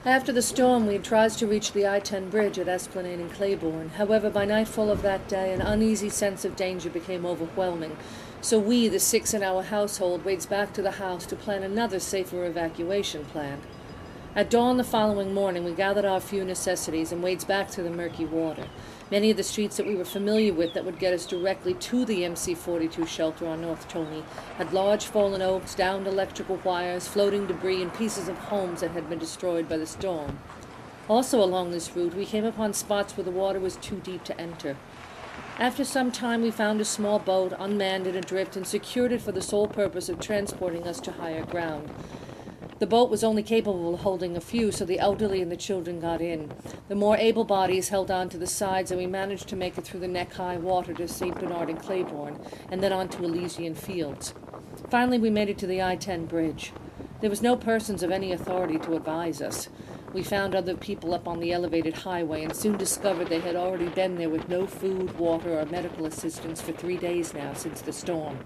After the storm, we had tried to reach the I-10 bridge at Esplanade and Claiborne. However, by nightfall of that day, an uneasy sense of danger became overwhelming. So we, the 6 in our household, wades back to the house to plan another safer evacuation plan. At dawn the following morning, we gathered our few necessities and wades back through the murky water. Many of the streets that we were familiar with that would get us directly to the MC-42 shelter on North Tony had large fallen oaks, downed electrical wires, floating debris, and pieces of homes that had been destroyed by the storm. Also along this route, we came upon spots where the water was too deep to enter. After some time, we found a small boat, unmanned and adrift, and secured it for the sole purpose of transporting us to higher ground. The boat was only capable of holding a few, so the elderly and the children got in. The more able bodies held on to the sides, and we managed to make it through the neck-high water to St. Bernard and Claiborne, and then on to Elysian Fields. Finally, we made it to the I-10 bridge. There was no persons of any authority to advise us. We found other people up on the elevated highway and soon discovered they had already been there with no food, water, or medical assistance for 3 days now since the storm.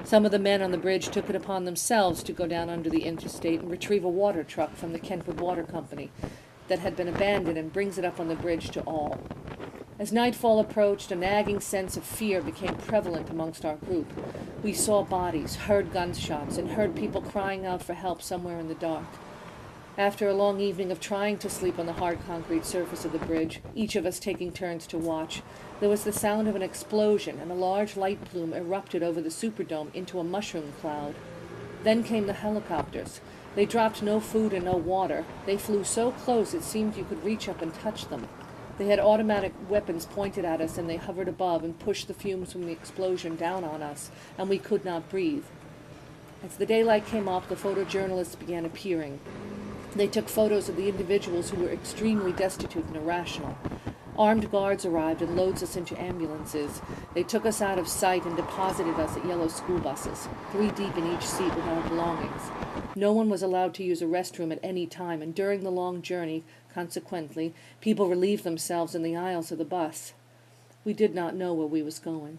Some of the men on the bridge took it upon themselves to go down under the interstate and retrieve a water truck from the Kentwood Water Company that had been abandoned and brings it up on the bridge to all. As nightfall approached, a nagging sense of fear became prevalent amongst our group. We saw bodies, heard gunshots, and heard people crying out for help somewhere in the dark. After a long evening of trying to sleep on the hard concrete surface of the bridge, each of us taking turns to watch, there was the sound of an explosion, and a large light plume erupted over the Superdome into a mushroom cloud. Then came the helicopters. They dropped no food and no water. They flew so close it seemed you could reach up and touch them. They had automatic weapons pointed at us, and they hovered above and pushed the fumes from the explosion down on us, and we could not breathe. As the daylight came up, the photojournalists began appearing. They took photos of the individuals who were extremely destitute and irrational. Armed guards arrived and loads us into ambulances. They took us out of sight and deposited us at yellow school buses, 3 deep in each seat with our belongings. No one was allowed to use a restroom at any time, and during the long journey, consequently, people relieved themselves in the aisles of the bus. We did not know where we was going.